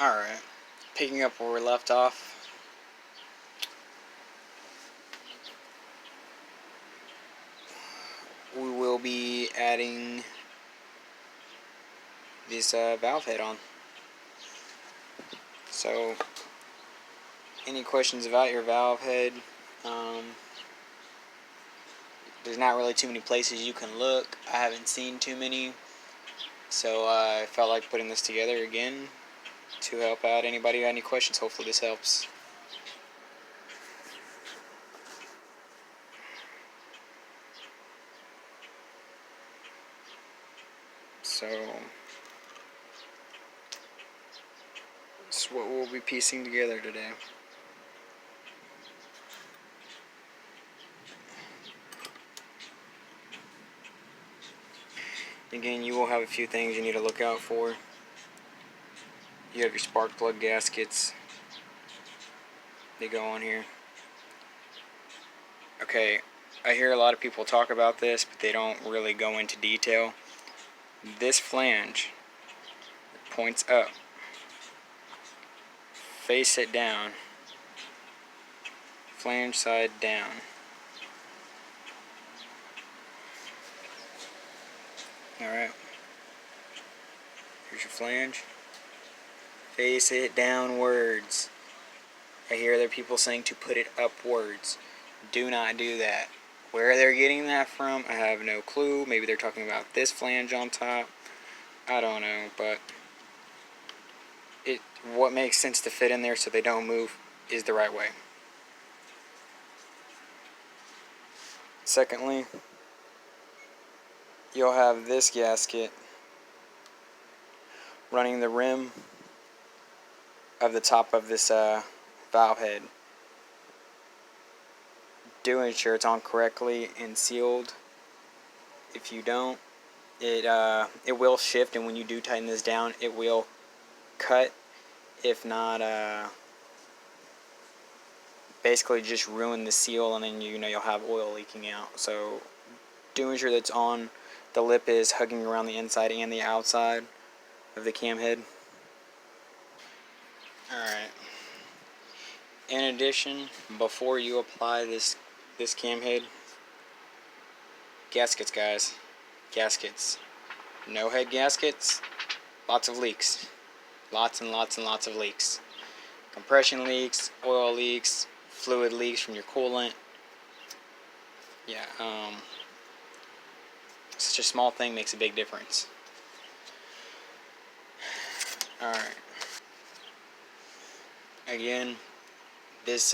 Alright, picking up where we left off. We will be adding this valve head on. So, any questions about your valve head? There's not really too many places you can look. I haven't seen too many. So I felt like putting this together again to help out anybody who had any questions. Hopefully this helps. So, that's what we'll be piecing together today. Again, you will have a few things you need to look out for. You have your spark plug gaskets. They go on here. Okay, I hear a lot of people talk about this, but they don't really go into detail. This flange points up. Face it down. Flange side down. Alright. Here's your flange. Face it downwards. I hear other people saying to put it upwards. Do not do that. Where they're getting that from, I have no clue. Maybe they're talking about this flange on top. I don't know, but what makes sense to fit in there so they don't move is the right way. Secondly, you'll have this gasket running the rim of the top of this valve head. Do ensure it's on correctly and sealed. If you don't, it will shift, and when you do tighten this down, it will cut. If not, basically just ruin the seal, and then you'll have oil leaking out. So do ensure that it's on. The lip is hugging around the inside and the outside of the cam head. Alright. In addition, before you apply this cam head, gaskets, guys. Gaskets. No head gaskets, lots of leaks. Lots and lots and lots of leaks. Compression leaks, oil leaks, fluid leaks from your coolant. Yeah, such a small thing makes a big difference. Alright. Again, this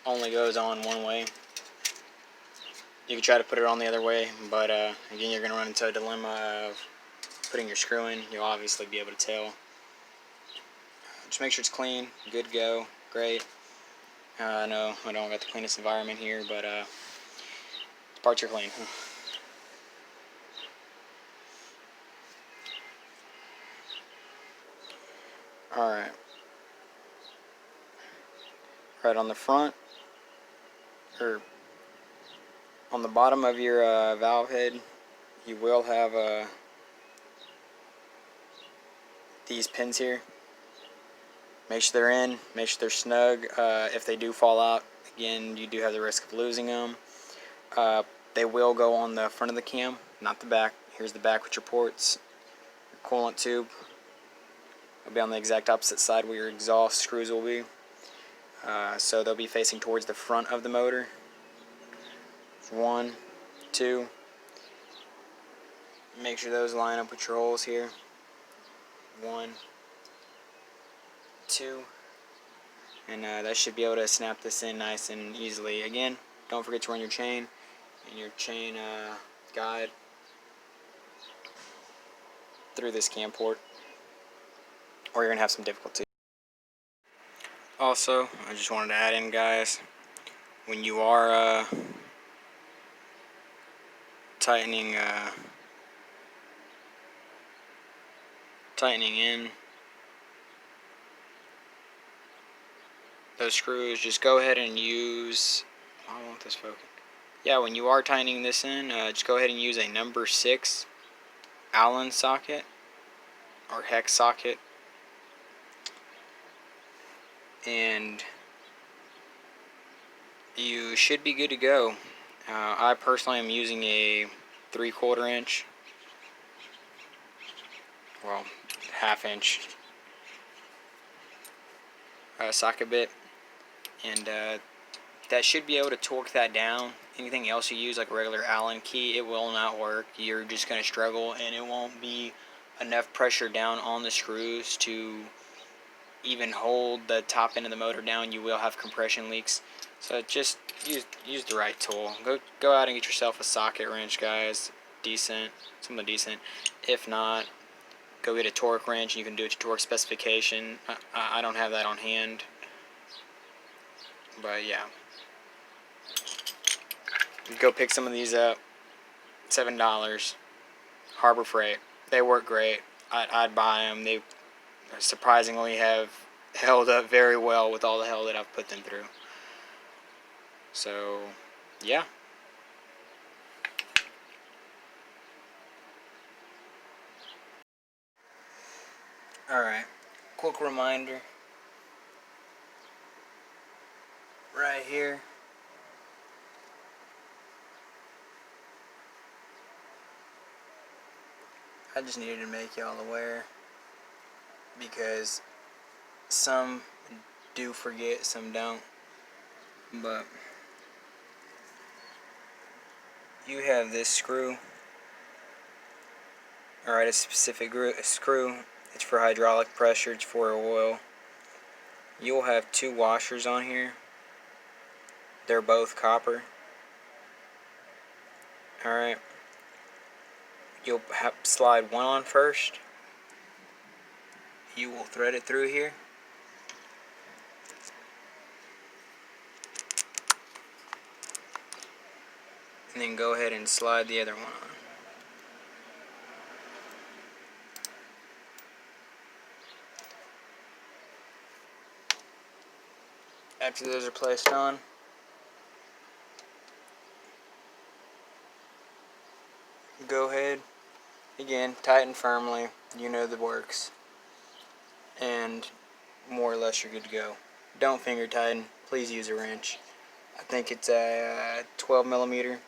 only goes on one way. You can try to put it on the other way, but again, you're going to run into a dilemma of putting your screw in. You'll obviously be able to tell. Just make sure it's clean, good to go, great. I know I don't got the cleanest environment here, but parts are clean. Alright. Right on the front, or on the bottom of your valve head, you will have these pins here. Make sure they're in, make sure they're snug. If they do fall out, again, you do have the risk of losing them. They will go on the front of the cam, not the back. Here's the back with your ports. Your coolant tube will be on the exact opposite side where your exhaust screws will be. So they'll be facing towards the front of the motor. 1, 2. Make sure those line up with your holes here. 1, 2. And that should be able to snap this in nice and easily. Again, don't forget to run your chain and your chain guide through this cam port, or you're going to have some difficulty. Also, I just wanted to add in, guys, when you are tightening in those screws, just go ahead and use, I don't want this focused. Yeah, when you are tightening this in, just go ahead and use a number 6 Allen socket. or hex socket, and you should be good to go. I personally am using a 3/4 inch, well, 1/2 inch socket bit, and that should be able to torque that down. Anything else you use, like a regular Allen key, it will not work. You're just going to struggle, and it won't be enough pressure down on the screws to even hold the top end of the motor down. You will have compression leaks. So just use the right tool. Go out and get yourself a socket wrench, guys. Something decent. If not, go get a torque wrench. You can do it to torque specification. I don't have that on hand, but yeah. Go pick some of these up. $7. Harbor Freight. They work great. I'd buy them. They surprisingly have held up very well with all the hell that I've put them through. So, yeah. Alright, quick reminder. Right here. I just needed to make y'all aware, because some do forget, some don't. But you have this screw. Alright, a specific screw. It's for hydraulic pressure, it's for oil. You'll have 2 washers on here. They're both copper. Alright. You'll slide one on first. You will thread it through here. And then go ahead and slide the other one on. After those are placed on, go ahead, again, tighten firmly. You know the works. And more or less you're good to go. Don't finger tighten. Please use a wrench. I think it's a 12 millimeter.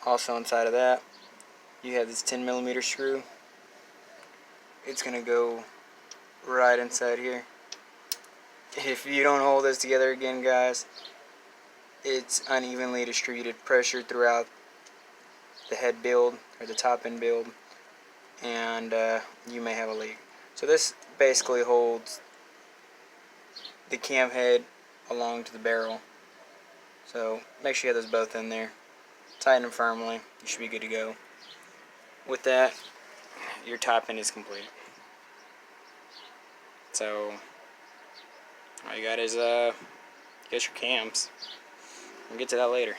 Also inside of that, you have this 10 millimeter screw. It's going to go right inside here. If you don't hold this together again, guys, it's unevenly distributed pressure throughout the head build, or the top end build, and you may have a leak. So this basically holds the cam head along to the barrel. So make sure you have those both in there. Tighten them firmly. You should be good to go. With that, your top end is complete. So all you got is your cams. We'll get to that later.